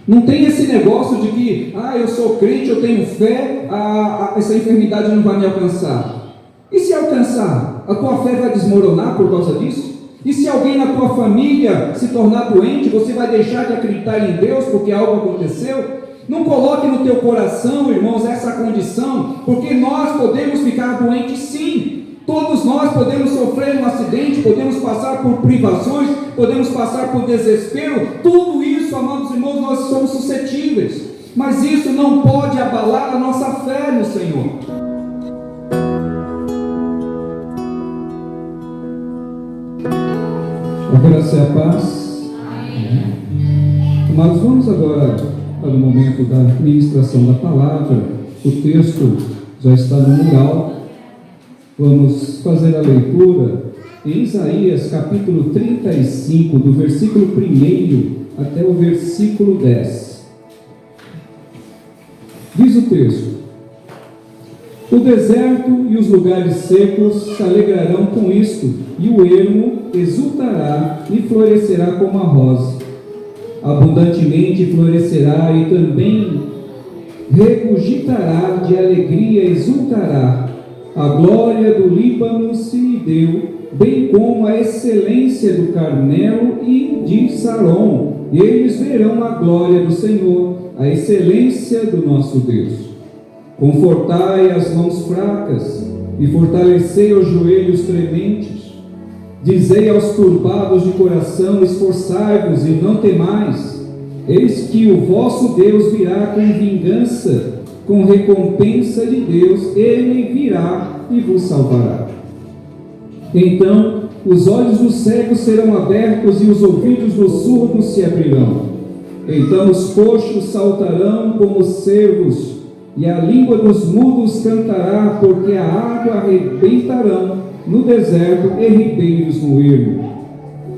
Não tem esse negócio de que, eu sou crente, eu tenho fé, essa enfermidade não vai me alcançar. E se alcançar, a tua fé vai desmoronar por causa disso? E se alguém na tua família se tornar doente, você vai deixar de acreditar em Deus porque algo aconteceu? Não coloque no teu coração, irmãos, essa condição, porque nós podemos ficar doentes sim. Todos nós podemos sofrer um acidente, podemos passar por privações, podemos passar por desespero. Tudo isso, amados irmãos, nós somos suscetíveis. Mas isso não pode abalar a nossa fé no Senhor. A graça e a paz. Mas vamos agora para o momento da ministração da palavra. O texto já está no mural. Vamos fazer a leitura em Isaías capítulo 35, do versículo 1 até o versículo 10. Diz o texto: o deserto e os lugares secos se alegrarão com isto, e o ermo exultará e florescerá como a rosa. Abundantemente florescerá e também regurgitará de alegria, exultará. A glória do Líbano se lhe deu, bem como a excelência do Carmelo e de Saron. Eles verão a glória do Senhor, a excelência do nosso Deus. Confortai as mãos fracas e fortalecei os joelhos trementes. Dizei aos turbados de coração: esforçai-vos e não temais. Eis que o vosso Deus virá com vingança, com recompensa de Deus, ele virá e vos salvará. Então os olhos dos cegos serão abertos e os ouvidos dos surdos se abrirão. Então os coxos saltarão como cervos, e a língua dos mudos cantará, porque a água arrebentarão no deserto e ribeiros no ermo.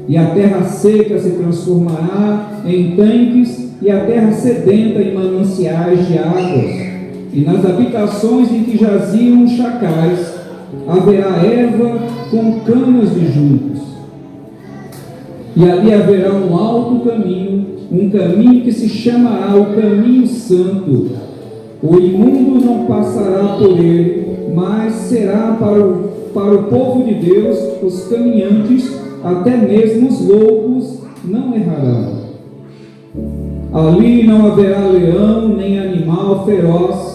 E a terra seca se transformará em tanques, e a terra sedenta em mananciais de águas. E nas habitações em que jaziam chacais, haverá erva com canas de juncos. E ali haverá um alto caminho, um caminho que se chamará o caminho santo. O imundo não passará por ele, mas será para o povo de Deus. Os caminhantes, até mesmo os loucos, não errarão. Ali não haverá leão, nem animal feroz.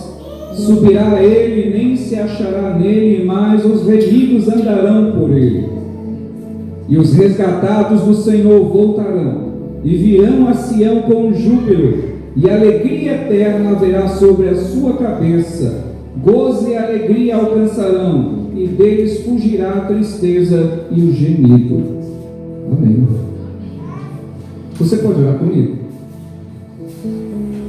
Subirá ele, nem se achará nele, mas os remidos andarão por ele. E os resgatados do Senhor voltarão, e virão a Sião com júbilo, e alegria eterna haverá sobre a sua cabeça. Gozo e alegria alcançarão, e deles fugirá a tristeza e o gemido. Amém. Você pode orar comigo?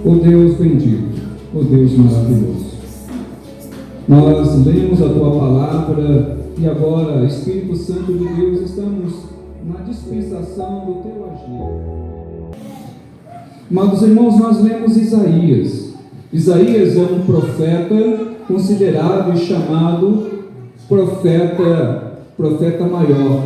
Ó Deus bendito, ó Deus maravilhoso, nós lemos a Tua palavra e agora, Espírito Santo de Deus, estamos na dispensação do Teu agir. Amados irmãos, nós lemos Isaías. Isaías é um profeta considerado e chamado profeta maior.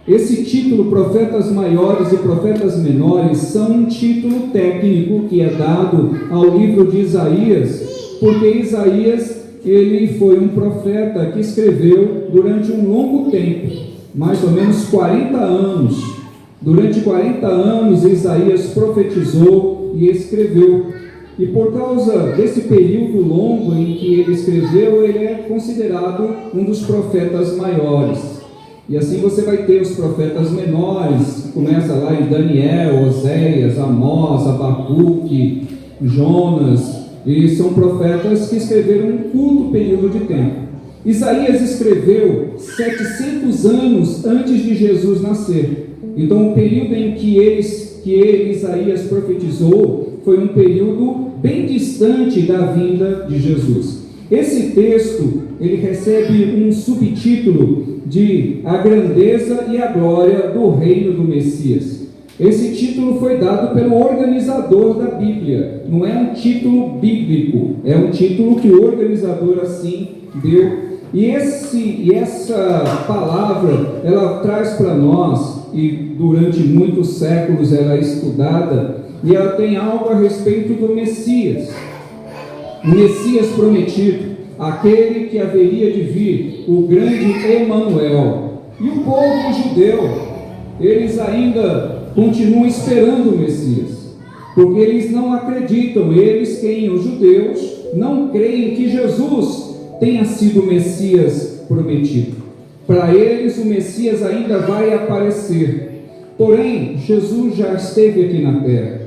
Esse título, profetas maiores e profetas menores, são um título técnico que é dado ao livro de Isaías, porque Isaías, ele foi um profeta que escreveu durante um longo tempo, mais ou menos 40 anos. Durante 40 anos, Isaías profetizou e escreveu. E por causa desse período longo em que ele escreveu, ele é considerado um dos profetas maiores. E assim você vai ter os profetas menores, começa lá em Daniel, Oséias, Amós, Abacuque, Jonas, e são profetas que escreveram um curto período de tempo. Isaías escreveu 700 anos antes de Jesus nascer. Então o período em que Isaías profetizou foi um período bem distante da vinda de Jesus. Esse texto, ele recebe um subtítulo de A Grandeza e a Glória do Reino do Messias. Esse título foi dado pelo organizador da Bíblia, não é um título bíblico, é um título que o organizador assim deu. E essa palavra, ela traz para nós, e durante muitos séculos ela é estudada, e ela tem algo a respeito do Messias, o Messias prometido, aquele que haveria de vir, o grande Emanuel. E o povo judeu, eles ainda continuam esperando o Messias, porque eles não acreditam, eles, os judeus, não creem que Jesus tenha sido o Messias prometido. Para eles o Messias ainda vai aparecer. Porém, Jesus já esteve aqui na terra.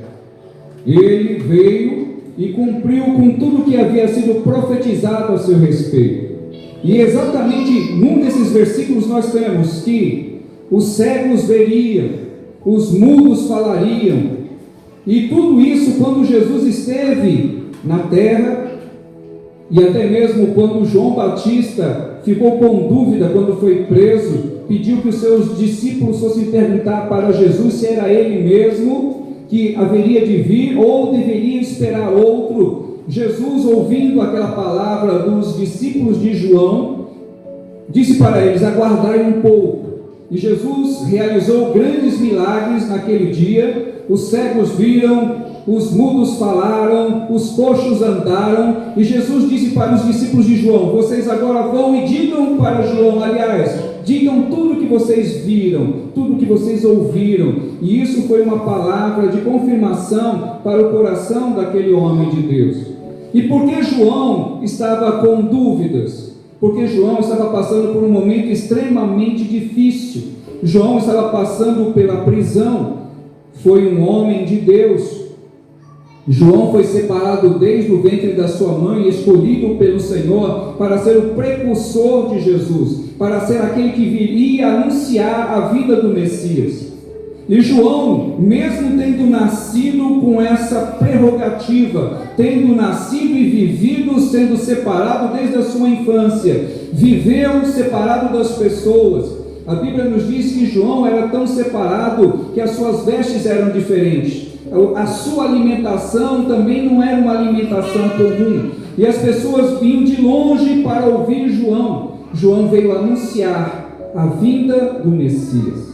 Ele veio e cumpriu com tudo que havia sido profetizado a seu respeito. E exatamente num desses versículos nós temos que os cegos veriam, os mudos falariam, e tudo isso quando Jesus esteve na terra, e até mesmo quando João Batista ficou com dúvida quando foi preso, pediu que os seus discípulos fossem perguntar para Jesus se era ele mesmo que haveria de vir ou deveria esperar outro. Jesus, ouvindo aquela palavra dos discípulos de João, disse para eles: aguardai um pouco. E Jesus realizou grandes milagres naquele dia. Os cegos viram, os mudos falaram, os coxos andaram, e Jesus disse para os discípulos de João: vocês agora vão e digam para João, aliás, digam tudo que vocês viram, tudo que vocês ouviram. E isso foi uma palavra de confirmação para o coração daquele homem de Deus. E por que João estava com dúvidas? Porque João estava passando por um momento extremamente difícil. João estava passando pela prisão. Foi um homem de Deus. João foi separado desde o ventre da sua mãe, escolhido pelo Senhor para ser o precursor de Jesus, para ser aquele que viria anunciar a vida do Messias. E João, mesmo tendo nascido com essa prerrogativa, tendo nascido e vivido sendo separado desde a sua infância, viveu separado das pessoas. A Bíblia nos diz que João era tão separado que as suas vestes eram diferentes. A sua alimentação também não era uma alimentação comum. E as pessoas vinham de longe para ouvir João. João veio anunciar a vinda do Messias.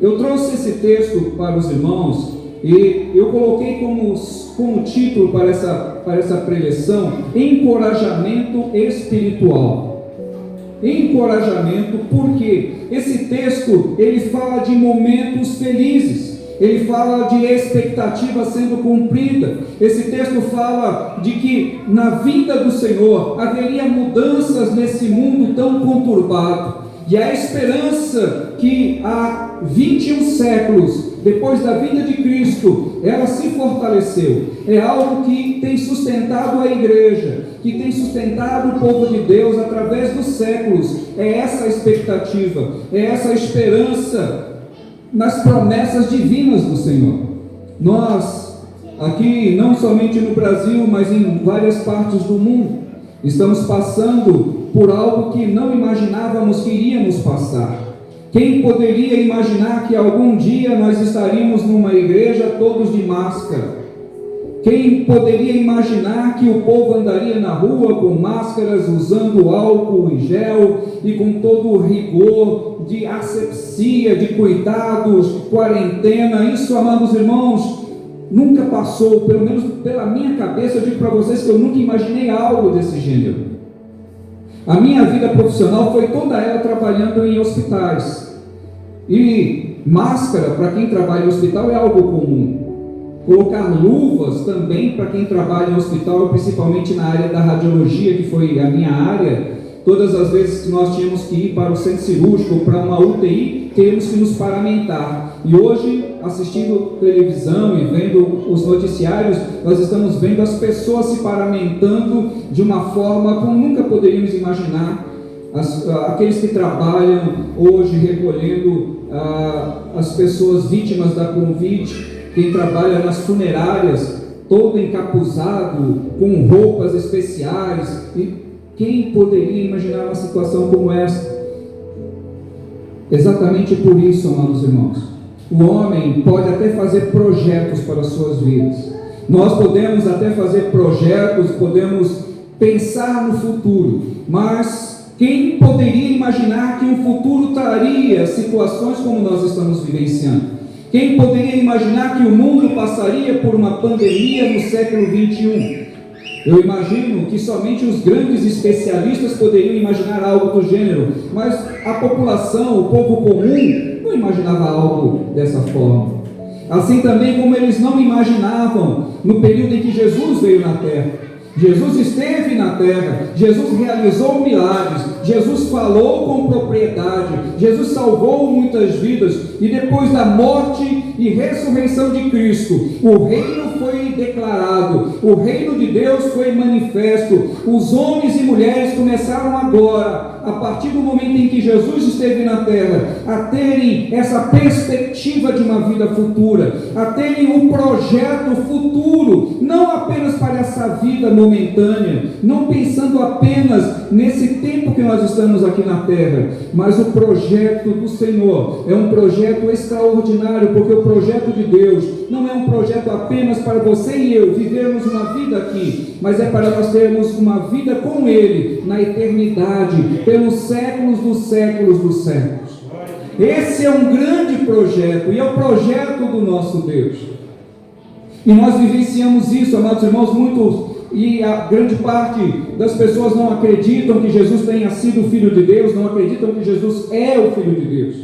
Eu trouxe esse texto para os irmãos e eu coloquei como título para essa preleção: encorajamento espiritual. Encorajamento, porque esse texto ele fala de momentos felizes, ele fala de expectativa sendo cumprida. Esse texto fala de que na vinda do Senhor haveria mudanças nesse mundo tão conturbado, e a esperança que há 21 séculos depois da vinda de Cristo, ela se fortaleceu. É algo que tem sustentado a igreja, que tem sustentado o povo de Deus através dos séculos. É essa a expectativa, é essa a esperança nas promessas divinas do Senhor. Nós, aqui, não somente no Brasil, mas em várias partes do mundo, estamos passando por algo que não imaginávamos que iríamos passar. Quem poderia imaginar que algum dia nós estaríamos numa igreja todos de máscara? Quem poderia imaginar que o povo andaria na rua com máscaras, usando álcool em gel e com todo o rigor de asepsia, de cuidados, quarentena? Isso, amados irmãos, nunca passou, pelo menos pela minha cabeça. Eu digo para vocês que eu nunca imaginei algo desse gênero. A minha vida profissional foi toda ela trabalhando em hospitais. E máscara para quem trabalha em hospital é algo comum. Colocar luvas também para quem trabalha em hospital, principalmente na área da radiologia, que foi a minha área. Todas as vezes que nós tínhamos que ir para o centro cirúrgico ou para uma UTI, temos que nos paramentar. E hoje, assistindo televisão e vendo os noticiários, nós estamos vendo as pessoas se paramentando de uma forma como nunca poderíamos imaginar. Aqueles que trabalham hoje recolhendo as pessoas vítimas da Covid, quem trabalha nas funerárias, todo encapuzado, com roupas especiais. E quem poderia imaginar uma situação como essa? Exatamente por isso, amados irmãos, o homem pode até fazer projetos para as suas vidas. Nós podemos até fazer projetos, podemos pensar no futuro, mas quem poderia imaginar que o futuro traria situações como nós estamos vivenciando? Quem poderia imaginar que o mundo passaria por uma pandemia no século 21? Eu imagino que somente os grandes especialistas poderiam imaginar algo do gênero, mas a população, o povo comum, não imaginava algo dessa forma. Assim também como eles não imaginavam no período em que Jesus veio na terra. Jesus esteve na terra, Jesus realizou milagres, Jesus falou com propriedade, Jesus salvou muitas vidas, e depois da morte e ressurreição de Cristo, o reino foi declarado, o reino de Deus foi manifesto. Os homens e mulheres começaram agora, a partir do momento em que Jesus esteve na terra, a terem essa perspectiva de uma vida futura, a terem um projeto futuro, não apenas para essa vida momentânea, não pensando apenas nesse tempo que nós estamos aqui na terra, mas o projeto do Senhor é um projeto extraordinário, porque o projeto de Deus não é um projeto apenas para você e eu vivermos uma vida aqui, mas é para nós termos uma vida com Ele na eternidade, pelos séculos dos séculos dos séculos. Esse é um grande projeto, e é o projeto do nosso Deus. E nós vivenciamos isso, amados irmãos, e a grande parte das pessoas não acreditam que Jesus tenha sido o Filho de Deus, não acreditam que Jesus é o Filho de Deus.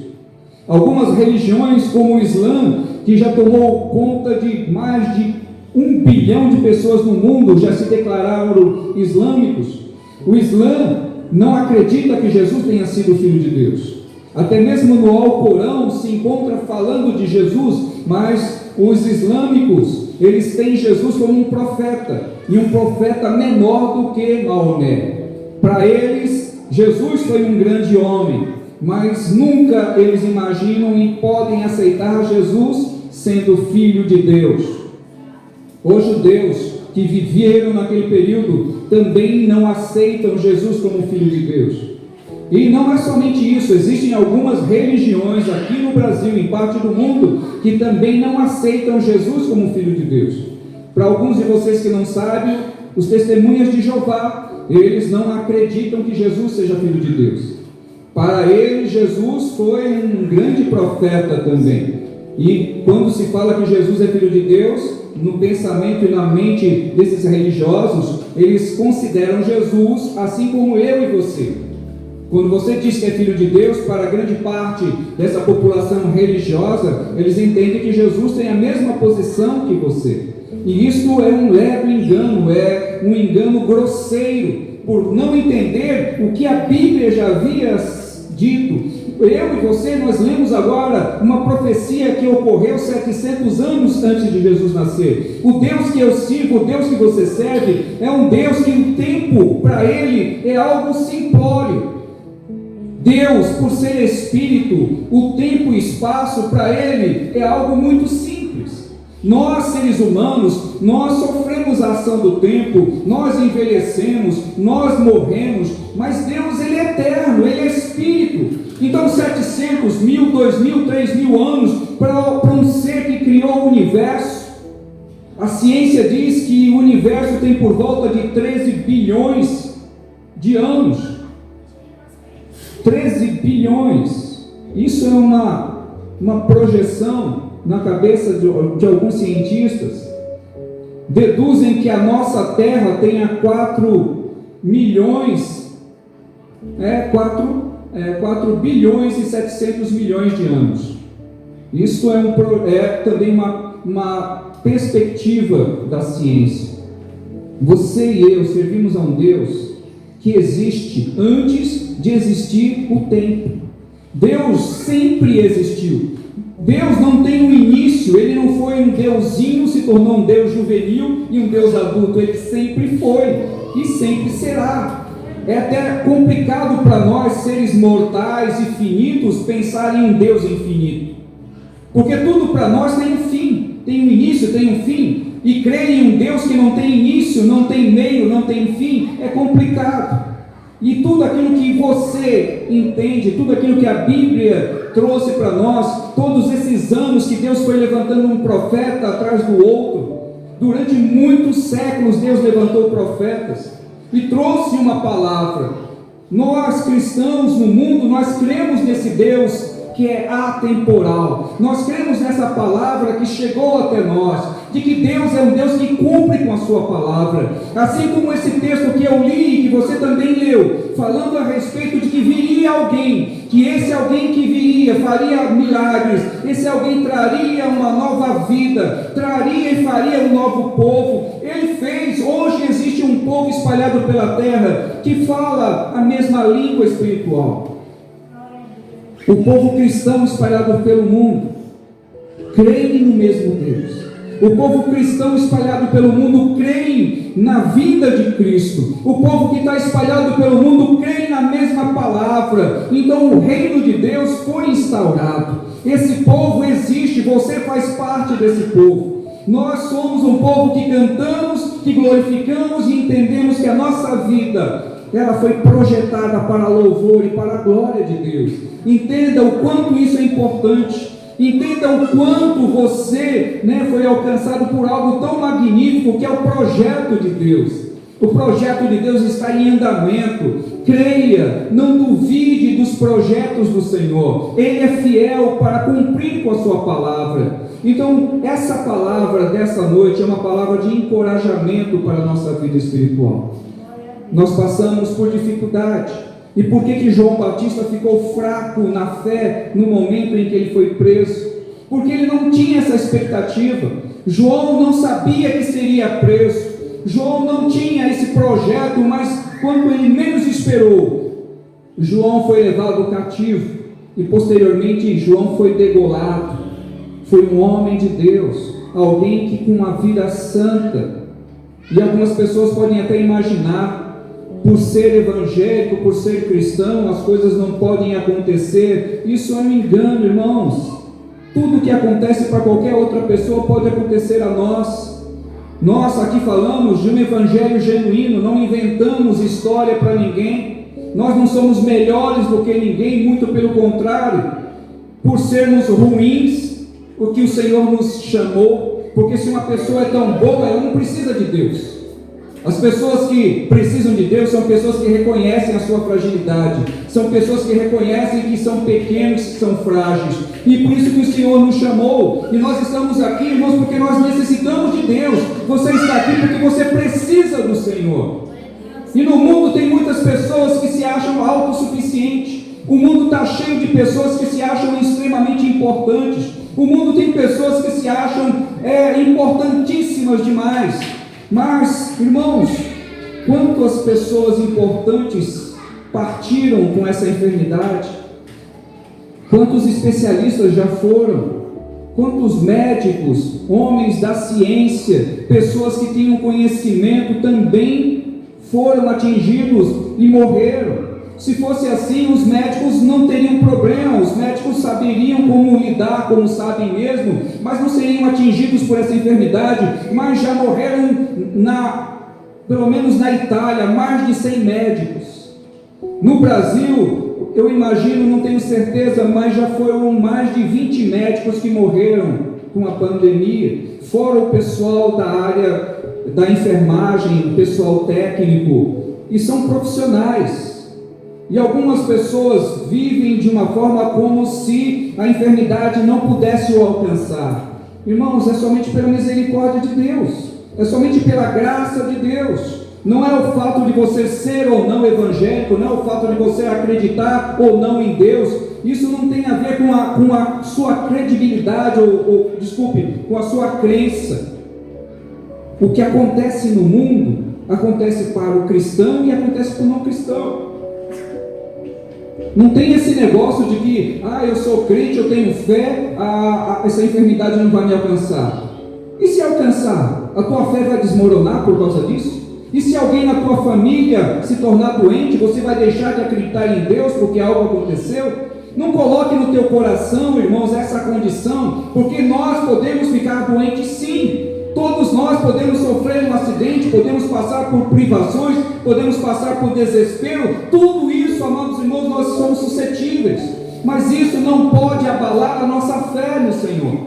Algumas religiões, como o Islã, que já tomou conta de mais de 1 bilhão de pessoas no mundo, já se declararam islâmicos. O Islã não acredita que Jesus tenha sido o Filho de Deus. Até mesmo no Alcorão se encontra falando de Jesus, mas os islâmicos, eles têm Jesus como um profeta, e um profeta menor do que Maomé. Para eles, Jesus foi um grande homem, mas nunca eles imaginam e podem aceitar Jesus sendo Filho de Deus. Os judeus que viveram naquele período também não aceitam Jesus como Filho de Deus. E não é somente isso, existem algumas religiões aqui no Brasil, em parte do mundo, que também não aceitam Jesus como Filho de Deus. Para alguns de vocês que não sabem, os testemunhas de Jeová, eles não acreditam que Jesus seja Filho de Deus. Para eles, Jesus foi um grande profeta também. E quando se fala que Jesus é Filho de Deus, no pensamento e na mente desses religiosos, eles consideram Jesus assim como eu e você. Quando você diz que é Filho de Deus, para grande parte dessa população religiosa, eles entendem que Jesus tem a mesma posição que você. E isso é um leve engano, é um engano grosseiro, por não entender o que a Bíblia já havia dito. Eu e você, nós lemos agora uma profecia que ocorreu 700 anos antes de Jesus nascer. O Deus que eu sirvo, o Deus que você serve, é um Deus que o tempo para Ele é algo simplório. Deus, por ser Espírito, o tempo e espaço para Ele é algo muito simples. Nós, seres humanos, nós sofremos a ação do tempo, nós envelhecemos, nós morremos, mas Deus, Ele é eterno, Ele é Espírito. Então 700, 1000, 2000, 3000 anos para um ser que criou o universo. A ciência diz que o universo tem por volta de 13 bilhões de anos. 13 bilhões, isso é uma projeção na cabeça de alguns cientistas. Deduzem que a nossa Terra tenha 4 bilhões e 700 milhões de anos. Isso é também uma perspectiva da ciência. Você e eu servimos a um Deus que existe antes de existir o tempo. Deus sempre existiu. Deus não tem um início, Ele não foi um deusinho, se tornou um Deus juvenil e um Deus adulto. Ele sempre foi e sempre será. É até complicado para nós, seres mortais e finitos, pensar em um Deus infinito, porque tudo para nós tem um fim, tem um início, tem um fim. E crer em um Deus que não tem início, não tem meio, não tem fim, é complicado. E tudo aquilo que você entende, tudo aquilo que a Bíblia trouxe para nós, todos esses anos que Deus foi levantando um profeta atrás do outro, durante muitos séculos Deus levantou profetas e trouxe uma palavra. Nós cristãos no mundo, nós cremos nesse Deus que é atemporal. Nós cremos nessa palavra que chegou até nós, de que Deus é um Deus que cumpre com a sua palavra. Assim como esse texto que eu li e que você também leu, falando a respeito de que viria alguém, que esse alguém que viria faria milagres, esse alguém traria uma nova vida, traria e faria um novo povo. Ele fez. Hoje existe um povo espalhado pela terra que fala a mesma língua espiritual. O povo cristão espalhado pelo mundo crê no mesmo Deus. O povo cristão espalhado pelo mundo crê na vinda de Cristo. O povo que está espalhado pelo mundo crê na mesma palavra. Então o reino de Deus foi instaurado. Esse povo existe, você faz parte desse povo. Nós somos um povo que cantamos, que glorificamos e entendemos que a nossa vida, ela foi projetada para louvor e para a glória de Deus. Entenda o quanto isso é importante. Entenda o quanto você, foi alcançado por algo tão magnífico que é o projeto de Deus. O projeto de Deus está em andamento. Creia, não duvide dos projetos do Senhor. Ele é fiel para cumprir com a sua palavra. Então, essa palavra dessa noite é uma palavra de encorajamento para a nossa vida espiritual. Nós passamos por dificuldade. E por que João Batista ficou fraco na fé no momento em que ele foi preso? Porque ele não tinha essa expectativa. João não sabia que seria preso. João não tinha esse projeto, mas quando ele menos esperou, João foi levado cativo. E posteriormente João foi degolado. Foi um homem de Deus, alguém que com uma vida santa. E algumas pessoas podem até imaginar, por ser evangélico, por ser cristão, as coisas não podem acontecer. Isso é um engano, irmãos. Tudo que acontece para qualquer outra pessoa pode acontecer a nós. Nós aqui falamos de um evangelho genuíno, não inventamos história para ninguém. Nós não somos melhores do que ninguém, muito pelo contrário. Por sermos ruins, o que o Senhor nos chamou, porque se uma pessoa é tão boa, ela não precisa de Deus. As pessoas que precisam de Deus são pessoas que reconhecem a sua fragilidade, são pessoas que reconhecem que são pequenos, que são frágeis, e por isso que o Senhor nos chamou, e nós estamos aqui, irmãos, porque nós necessitamos de Deus. Você está aqui porque você precisa do Senhor. E no mundo tem muitas pessoas que se acham autossuficientes. O mundo está cheio de pessoas que se acham extremamente importantes. O mundo tem pessoas que se acham importantíssimas demais. Mas, irmãos, quantas pessoas importantes partiram com essa enfermidade? Quantos especialistas já foram? Quantos médicos, homens da ciência, pessoas que tinham conhecimento também foram atingidos e morreram? Se fosse assim, os médicos não teriam problema, os médicos saberiam como lidar, como sabem mesmo, mas não seriam atingidos por essa enfermidade. Mas já morreram, pelo menos na Itália, mais de 100 médicos. No Brasil, eu imagino, não tenho certeza, mas já foram mais de 20 médicos que morreram com a pandemia, fora o pessoal da área da enfermagem, o pessoal técnico, e são profissionais. E algumas pessoas vivem de uma forma como se a enfermidade não pudesse o alcançar. Irmãos, é somente pela misericórdia de Deus, é somente pela graça de Deus. Não é o fato de você ser ou não evangélico, não é o fato de você acreditar ou não em Deus. Isso não tem a ver com a sua credibilidade, com a sua crença. O que acontece no mundo, acontece para o cristão e acontece para o não cristão. Não tem esse negócio de que, eu sou crente, eu tenho fé, essa enfermidade não vai me alcançar. E se alcançar, a tua fé vai desmoronar por causa disso? E se alguém na tua família se tornar doente, você vai deixar de acreditar em Deus porque algo aconteceu? Não coloque no teu coração, irmãos, essa condição, porque nós podemos ficar doentes sim. Todos nós podemos sofrer um acidente, podemos passar por privações, podemos passar por desespero. Tudo isso, amados irmãos, nós somos suscetíveis. Mas isso não pode abalar a nossa fé no Senhor.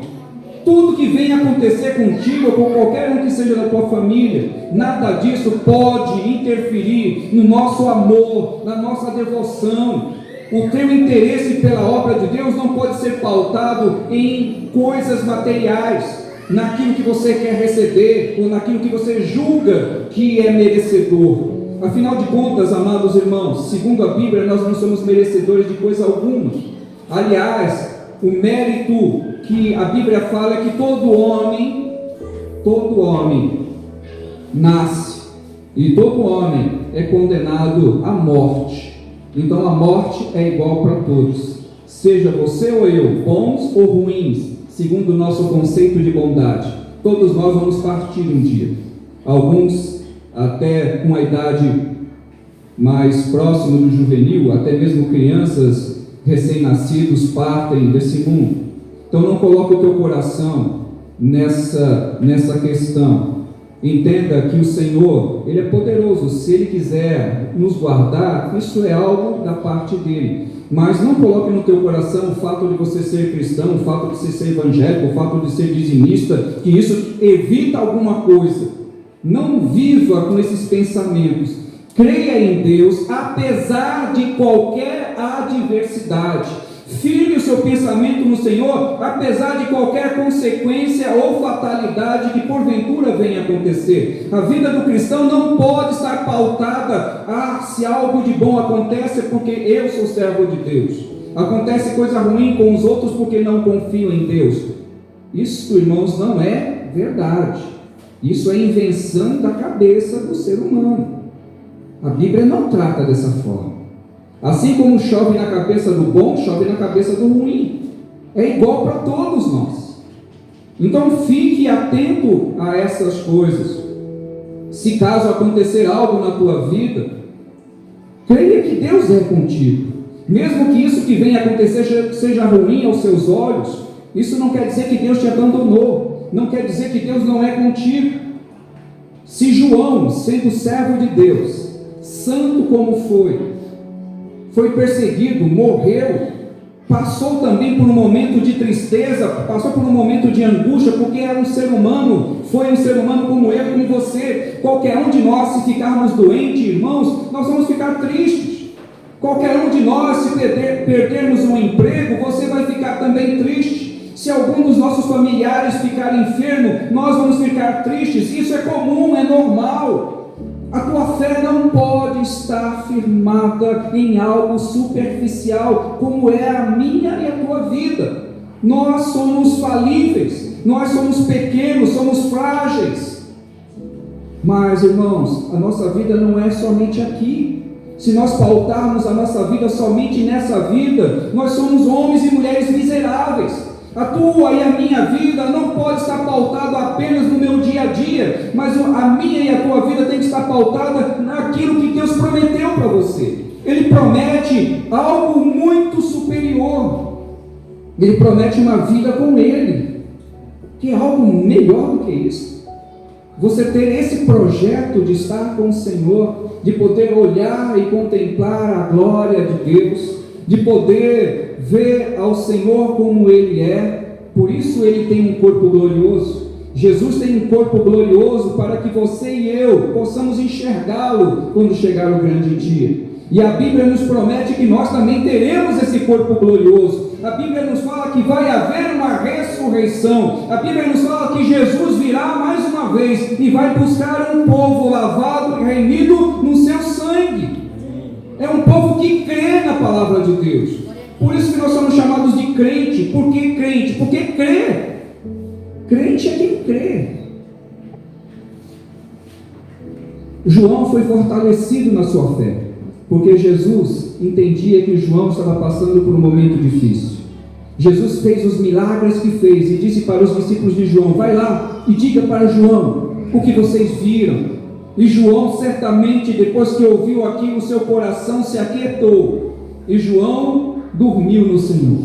Tudo que vem acontecer contigo ou com qualquer um que seja da tua família, nada disso pode interferir no nosso amor, na nossa devoção. O teu interesse pela obra de Deus não pode ser pautado em coisas materiais, naquilo que você quer receber, ou naquilo que você julga que é merecedor. Afinal de contas, amados irmãos, segundo a Bíblia, nós não somos merecedores de coisa alguma. Aliás, o mérito que a Bíblia fala é que todo homem nasce, e todo homem é condenado à morte. Então a morte é igual para todos, seja você ou eu, bons ou ruins, segundo o nosso conceito de bondade. Todos nós vamos partir um dia. Alguns até com a idade mais próxima do juvenil, até mesmo crianças recém-nascidos partem desse mundo. Então não coloque o teu coração nessa questão. Entenda que o Senhor, Ele é poderoso. Se Ele quiser nos guardar, isso é algo da parte dEle. Mas não coloque no teu coração o fato de você ser cristão, o fato de você ser evangélico, o fato de ser dizimista, que isso evita alguma coisa. Não viva com esses pensamentos. Creia em Deus, apesar de qualquer adversidade. Firme o seu pensamento no Senhor, apesar de qualquer consequência ou fatalidade que porventura venha acontecer. A vida do cristão não pode estar pautada, se algo de bom acontece porque eu sou servo de Deus. Acontece coisa ruim com os outros porque não confio em Deus. Isso, irmãos, não é verdade. Isso é invenção da cabeça do ser humano. A Bíblia não trata dessa forma. Assim como chove na cabeça do bom, chove na cabeça do ruim. É igual para todos nós. Então fique atento a essas coisas. Se caso acontecer algo na tua vida, creia que Deus é contigo. Mesmo que isso que venha acontecer seja ruim aos seus olhos, isso não quer dizer que Deus te abandonou. Não quer dizer que Deus não é contigo. Se João, sendo servo de Deus, santo como foi perseguido, morreu, passou também por um momento de tristeza, passou por um momento de angústia, porque era um ser humano, foi um ser humano como eu e como você. Qualquer um de nós, se ficarmos doentes, irmãos, nós vamos ficar tristes. Qualquer um de nós, se perdermos um emprego, você vai ficar também triste. Se algum dos nossos familiares ficar enfermo, nós vamos ficar tristes. Isso é comum, é normal. A tua fé não pode estar firmada em algo superficial, como é a minha e a tua vida. Nós somos falíveis, nós somos pequenos, somos frágeis. Mas, irmãos, a nossa vida não é somente aqui. Se nós pautarmos a nossa vida somente nessa vida, nós somos homens e mulheres miseráveis. A tua e a minha vida não pode estar pautada apenas no meu dia a dia, mas a minha e a tua vida tem que estar pautada naquilo que Deus prometeu para você. Ele promete algo muito superior. Ele promete uma vida com Ele, que é algo melhor do que isso. Você ter esse projeto de estar com o Senhor, de poder olhar e contemplar a glória de Deus, de poder ver ao Senhor como Ele é. Por isso Ele tem um corpo glorioso. Jesus tem um corpo glorioso para que você e eu possamos enxergá-lo quando chegar o grande dia. E a Bíblia nos promete que nós também teremos esse corpo glorioso. A Bíblia nos fala que vai haver uma ressurreição. A Bíblia nos fala que Jesus virá mais uma vez e vai buscar um povo lavado e remido no seu sangue. É um povo que crê na palavra de Deus. Por isso que nós somos chamados de crente. Por que crente? Porque crê. Crente é quem crê. João foi fortalecido na sua fé, porque Jesus entendia que João estava passando por um momento difícil. Jesus fez os milagres que fez e disse para os discípulos de João: vai lá e diga para João o que vocês viram. E João certamente, depois que ouviu aquilo, o seu coração se aquietou, e João dormiu no Senhor.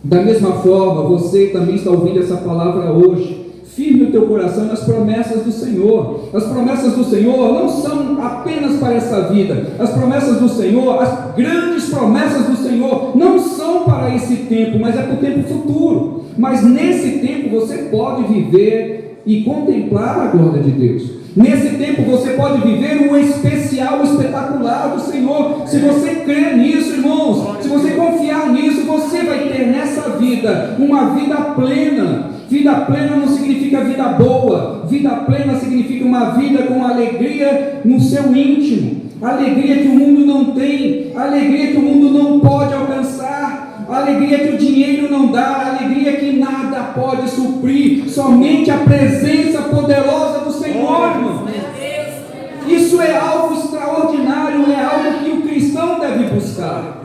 Da mesma forma, você também está ouvindo essa palavra hoje. Firme o teu coração nas promessas do Senhor. As promessas do Senhor não são apenas para essa vida. As promessas do Senhor, as grandes promessas do Senhor, não são para esse tempo, mas é para o tempo futuro. Mas nesse tempo você pode viver e contemplar a glória de Deus. Nesse tempo você pode viver um especial, espetacular do Senhor. Se você crer nisso, irmãos, se você confiar nisso, você vai ter nessa vida uma vida plena. Vida plena não significa vida boa. Vida plena significa uma vida com alegria no seu íntimo. Alegria que o mundo não tem, alegria que o mundo não pode alcançar, alegria que o dinheiro não dá, alegria que nada pode suprir, somente a presença poderosa do Senhor, irmão. Isso é algo extraordinário, é algo que o cristão deve buscar.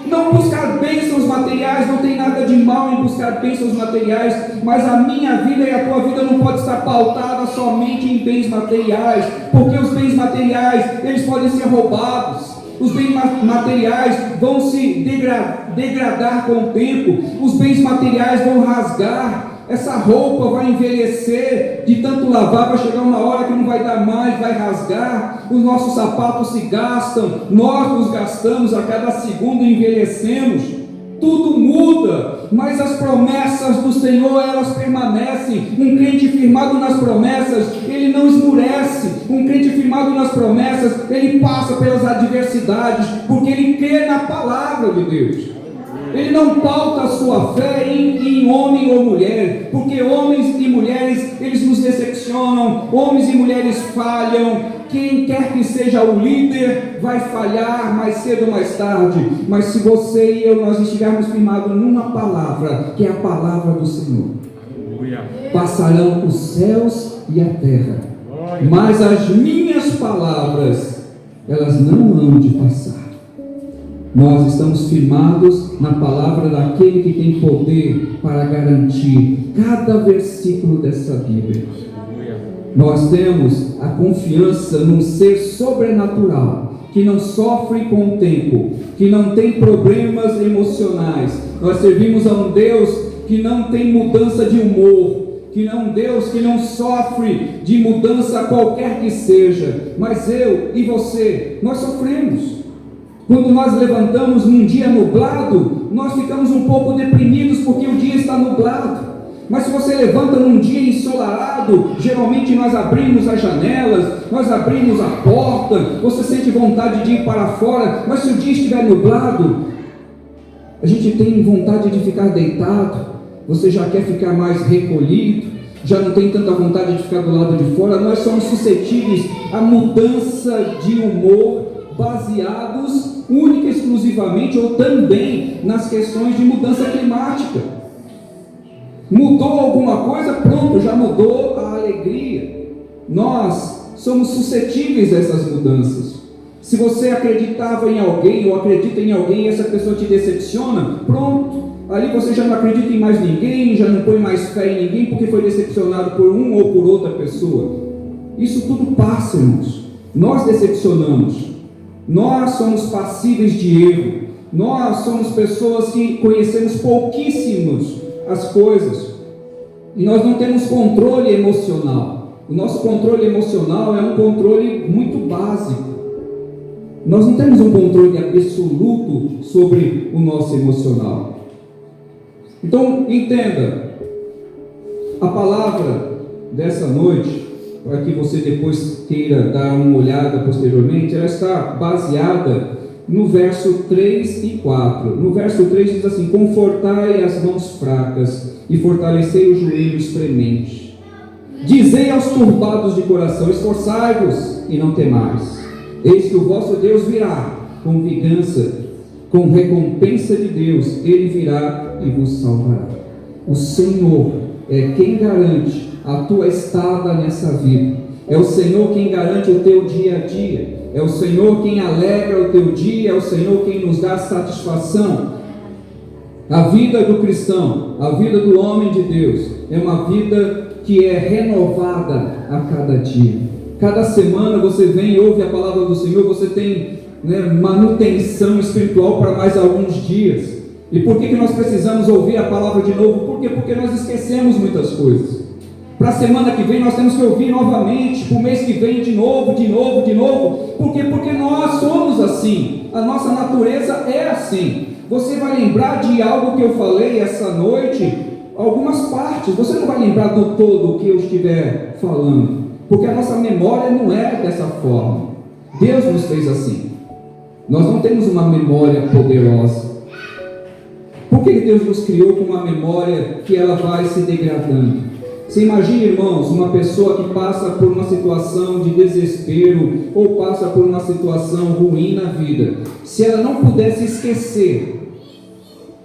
Não buscar bênçãos materiais, não tem nada de mal em buscar bênçãos materiais, mas a minha vida e a tua vida não pode estar pautada somente em bens materiais, porque os bens materiais, eles podem ser roubados, os bens materiais vão se degradar com o tempo, os bens materiais vão rasgar, essa roupa vai envelhecer, de tanto lavar vai chegar uma hora que não vai dar mais, vai rasgar, os nossos sapatos se gastam, nós nos gastamos a cada segundo e envelhecemos, tudo muda, mas as promessas do Senhor, elas permanecem. Um crente firmado nas promessas, ele não esmurece. Um crente firmado nas promessas, ele passa pelas adversidades, porque ele crê na palavra de Deus. Ele não pauta a sua fé em homem ou mulher, porque homens e mulheres, eles nos decepcionam, homens e mulheres falham, quem quer que seja o líder, vai falhar mais cedo ou mais tarde, mas se você e eu, nós estivermos firmados numa palavra, que é a palavra do Senhor, passarão os céus e a terra, mas as minhas palavras, elas não hão de passar. Nós estamos firmados na palavra daquele que tem poder para garantir cada versículo dessa Bíblia. Nós temos a confiança num ser sobrenatural, que não sofre com o tempo, que não tem problemas emocionais. Nós servimos a um Deus que não tem mudança de humor, que é um Deus que não sofre de mudança qualquer que seja. Mas eu e você, nós sofremos. Quando nós levantamos num dia nublado, nós ficamos um pouco deprimidos porque o dia está nublado. Mas se você levanta num dia ensolarado, geralmente nós abrimos as janelas, nós abrimos a porta, você sente vontade de ir para fora, mas se o dia estiver nublado, a gente tem vontade de ficar deitado, você já quer ficar mais recolhido, já não tem tanta vontade de ficar do lado de fora. Nós somos suscetíveis à mudança de humor, baseados única e exclusivamente ou também nas questões de mudança climática. Mudou alguma coisa, pronto, já mudou a alegria. Nós somos suscetíveis a essas mudanças. Se você acreditava em alguém ou acredita em alguém e essa pessoa te decepciona, pronto, ali você já não acredita em mais ninguém, já não põe mais fé em ninguém porque foi decepcionado por um ou por outra pessoa. Isso tudo passa, irmãos. Nós decepcionamos. Nós somos passíveis de erro. Nós somos pessoas que conhecemos pouquíssimos as coisas. E nós não temos controle emocional. O nosso controle emocional é um controle muito básico. Nós não temos um controle absoluto sobre o nosso emocional. Então, entenda. A palavra dessa noite, para que você depois queira dar uma olhada posteriormente, ela está baseada no verso 3 e 4. No verso 3 diz assim: confortai as mãos fracas e fortalecei os joelhos trementes. Dizei aos turbados de coração: esforçai-vos e não temais. Eis que o vosso Deus virá com vingança, com recompensa de Deus, Ele virá e vos salvará. O Senhor é quem garante a tua estada nessa vida. É o Senhor quem garante o teu dia a dia. É o Senhor quem alegra o teu dia. É o Senhor quem nos dá satisfação. A vida do cristão, a vida do homem de Deus, é uma vida que é renovada a cada dia. Cada semana você vem e ouve a palavra do Senhor, você tem manutenção espiritual para mais alguns dias. E por que nós precisamos ouvir a palavra de novo? Por quê? Porque nós esquecemos muitas coisas. Para a semana que vem nós temos que ouvir novamente, para o mês que vem de novo. Por quê? Porque nós somos assim, a nossa natureza é assim. Você vai lembrar de algo que eu falei essa noite, algumas partes, você não vai lembrar do todo o que eu estiver falando, porque a nossa memória não é dessa forma. Deus nos fez assim. Nós não temos uma memória poderosa. Por que Deus nos criou com uma memória que ela vai se degradando? Você imagina, irmãos, uma pessoa que passa por uma situação de desespero ou passa por uma situação ruim na vida. Se ela não pudesse esquecer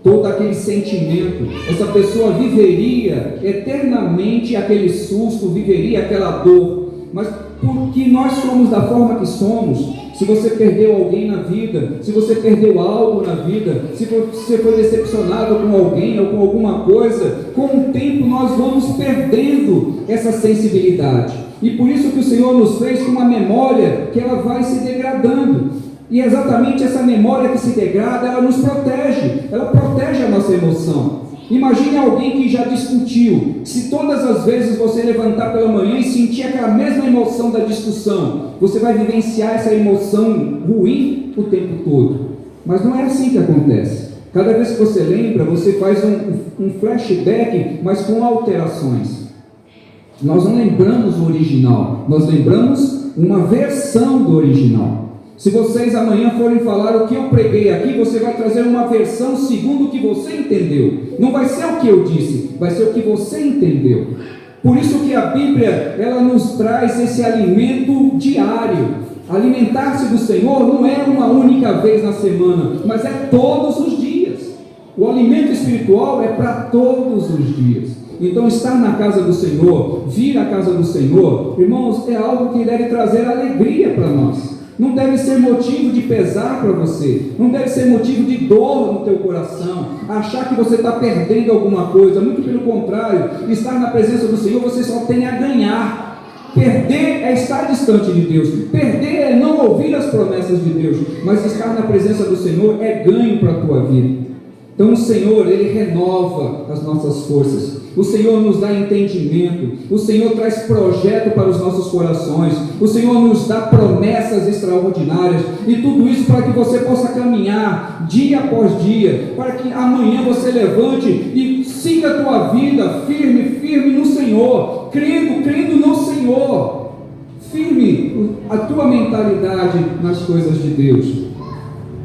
todo aquele sentimento, essa pessoa viveria eternamente aquele susto, viveria aquela dor. Mas porque nós somos da forma que somos, se você perdeu alguém na vida, se você perdeu algo na vida, se você foi decepcionado com alguém ou com alguma coisa, com o tempo nós vamos perdendo essa sensibilidade. E por isso que o Senhor nos fez com uma memória que ela vai se degradando. E exatamente essa memória que se degrada, ela nos protege, ela protege a nossa emoção. Imagine alguém que já discutiu. Se todas as vezes você levantar pela manhã e sentir aquela mesma emoção da discussão, você vai vivenciar essa emoção ruim o tempo todo. Mas não é assim que acontece. Cada vez que você lembra, você faz um flashback, mas com alterações. Nós não lembramos o original, nós lembramos uma versão do original. Se vocês amanhã forem falar o que eu preguei aqui, você vai trazer uma versão segundo o que você entendeu. Não vai ser o que eu disse, vai ser o que você entendeu. Por isso que a Bíblia, ela nos traz esse alimento diário. Alimentar-se do Senhor não é uma única vez na semana, mas é todos os dias. O alimento espiritual é para todos os dias. Então estar na casa do Senhor, vir à casa do Senhor, irmãos, é algo que deve trazer alegria para nós. Não deve ser motivo de pesar para você, não deve ser motivo de dor no teu coração, achar que você está perdendo alguma coisa. Muito pelo contrário, estar na presença do Senhor você só tem a ganhar. Perder é estar distante de Deus, perder é não ouvir as promessas de Deus, mas estar na presença do Senhor é ganho para a tua vida. Então o Senhor, Ele renova as nossas forças, o Senhor nos dá entendimento, o Senhor traz projeto para os nossos corações, o Senhor nos dá promessas extraordinárias, e tudo isso para que você possa caminhar dia após dia, para que amanhã você levante e siga a tua vida firme no Senhor, crendo no Senhor, firme a tua mentalidade nas coisas de Deus.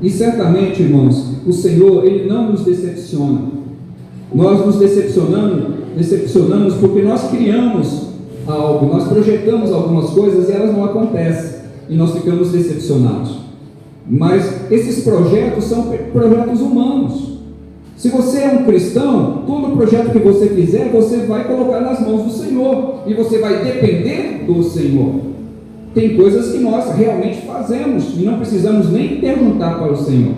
E certamente, irmãos, o Senhor, Ele não nos decepciona. Nós nos decepcionamos porque nós criamos algo, nós projetamos algumas coisas e elas não acontecem, e nós ficamos decepcionados. Mas esses projetos são projetos humanos. Se você é um cristão, todo projeto que você fizer, você vai colocar nas mãos do Senhor, e você vai depender do Senhor. Tem coisas que nós realmente fazemos e não precisamos nem perguntar para o Senhor,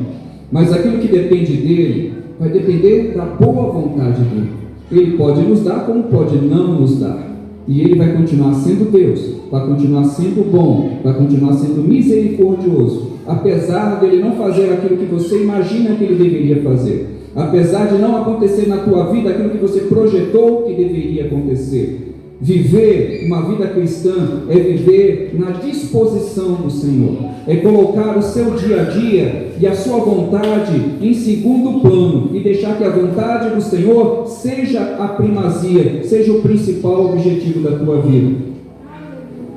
mas aquilo que depende dele vai depender da boa vontade dele. Ele pode nos dar como pode não nos dar, e ele vai continuar sendo Deus, vai continuar sendo bom, vai continuar sendo misericordioso, apesar dele não fazer aquilo que você imagina que ele deveria fazer, apesar de não acontecer na tua vida aquilo que você projetou que deveria acontecer. Viver uma vida cristã é viver na disposição do Senhor, é colocar o seu dia a dia e a sua vontade em segundo plano e deixar que a vontade do Senhor seja a primazia, seja o principal objetivo da tua vida.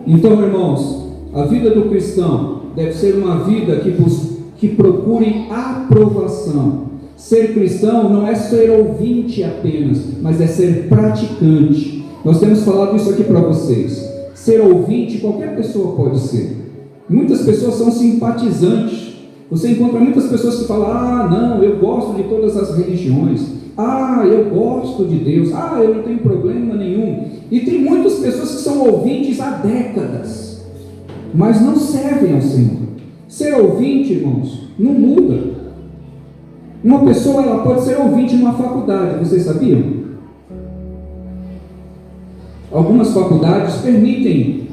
Então, irmãos, a vida do cristão deve ser uma vida que procure aprovação. Ser cristão não é ser ouvinte apenas, mas é ser praticante. Nós temos falado isso aqui para vocês. Ser ouvinte, qualquer pessoa pode ser. Muitas pessoas são simpatizantes. Você encontra muitas pessoas que falam: não, eu gosto de todas as religiões. Eu gosto de Deus. Eu não tenho problema nenhum. E tem muitas pessoas que são ouvintes há décadas, mas não servem ao Senhor. Ser ouvinte, irmãos, não muda. Uma pessoa, ela pode ser ouvinte numa faculdade, vocês sabiam? Algumas faculdades permitem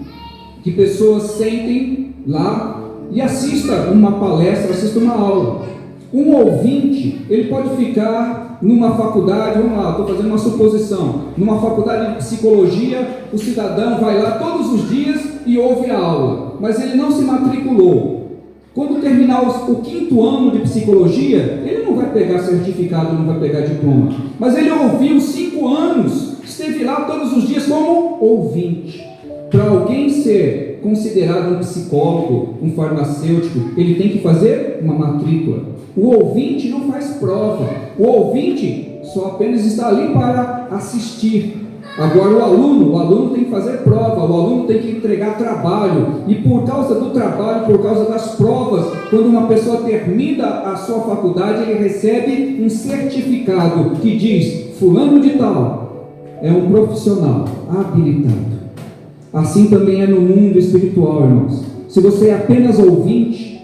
que pessoas sentem lá e assistam uma palestra, assistam uma aula. Um ouvinte, ele pode ficar numa faculdade, vamos lá, estou fazendo uma suposição, numa faculdade de psicologia, o cidadão vai lá todos os dias e ouve a aula, mas ele não se matriculou. Quando terminar o 5º ano de psicologia, ele não vai pegar certificado, não vai pegar diploma. Mas ele ouviu 5 anos, esteve lá todos os dias como ouvinte. Para alguém ser considerado um psicólogo, um farmacêutico, ele tem que fazer uma matrícula. O ouvinte não faz prova. O ouvinte só apenas está ali para assistir. Agora o aluno tem que fazer prova, o aluno tem que entregar trabalho, e por causa do trabalho, por causa das provas, quando uma pessoa termina a sua faculdade, ele recebe um certificado que diz: fulano de tal é um profissional habilitado. Assim também é no mundo espiritual, irmãos. Se você é apenas ouvinte,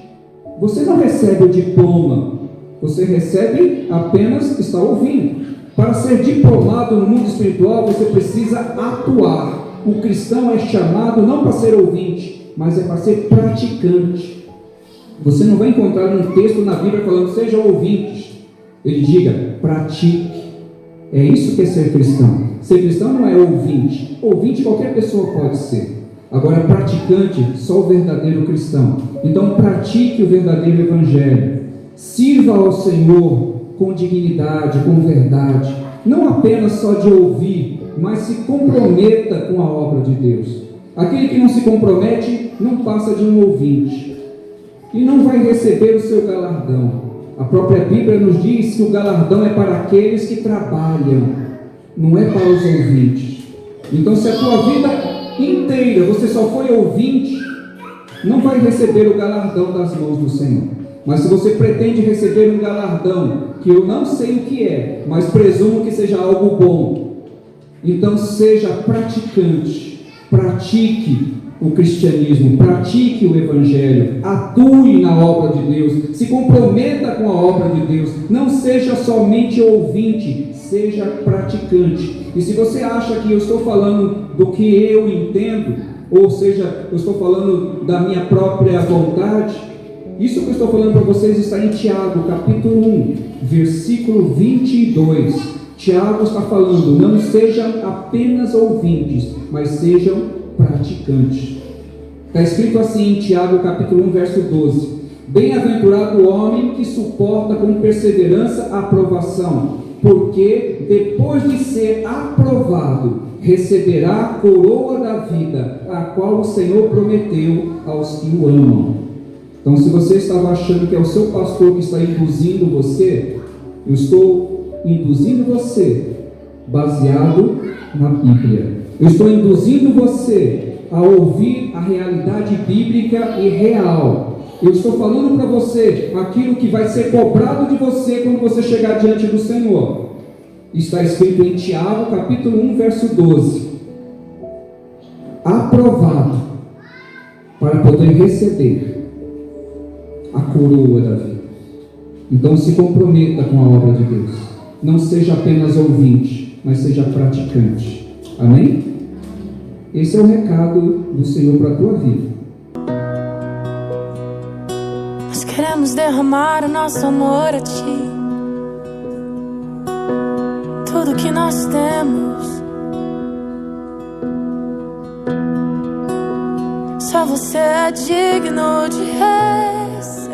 você não recebe o diploma, você recebe apenas estar ouvindo. Para ser diplomado no mundo espiritual, você precisa atuar. O cristão é chamado não para ser ouvinte, mas é para ser praticante. Você não vai encontrar um texto na Bíblia falando seja ouvinte. Ele diga, pratique. É isso que é ser cristão. Ser cristão não é ouvinte. Ouvinte qualquer pessoa pode ser. Agora, praticante, só o verdadeiro cristão. Então, pratique o verdadeiro evangelho. Sirva ao Senhor com dignidade, com verdade, não apenas só de ouvir, mas se comprometa com a obra de Deus. Aquele que não se compromete não passa de um ouvinte e não vai receber o seu galardão. A própria Bíblia nos diz que o galardão é para aqueles que trabalham, não é para os ouvintes. Então, se a tua vida inteira você só foi ouvinte, não vai receber o galardão das mãos do Senhor. Mas se você pretende receber um galardão, que eu não sei o que é, mas presumo que seja algo bom, então seja praticante, pratique o cristianismo, pratique o evangelho, atue na obra de Deus, se comprometa com a obra de Deus, não seja somente ouvinte, seja praticante. E se você acha que eu estou falando do que eu entendo, ou seja, eu estou falando da minha própria vontade, isso que eu estou falando para vocês está em Tiago, capítulo 1, versículo 22. Tiago está falando, não sejam apenas ouvintes, mas sejam praticantes. Está escrito assim em Tiago, capítulo 1, verso 12. Bem-aventurado o homem que suporta com perseverança a aprovação, porque depois de ser aprovado, receberá a coroa da vida, a qual o Senhor prometeu aos que o amam. Então, se você estava achando que é o seu pastor que está induzindo você, eu estou induzindo você baseado na Bíblia. Eu estou induzindo você a ouvir a realidade bíblica e real. Eu estou falando para você aquilo que vai ser cobrado de você quando você chegar diante do Senhor. Está escrito em Tiago, capítulo 1, verso 12. Aprovado para poder receber a coroa da vida. Então se comprometa com a obra de Deus. Não seja apenas ouvinte, mas seja praticante. Amém? Esse é o recado do Senhor para a tua vida. Nós queremos derramar o nosso amor a Ti. Tudo que nós temos, só Você é digno de receber.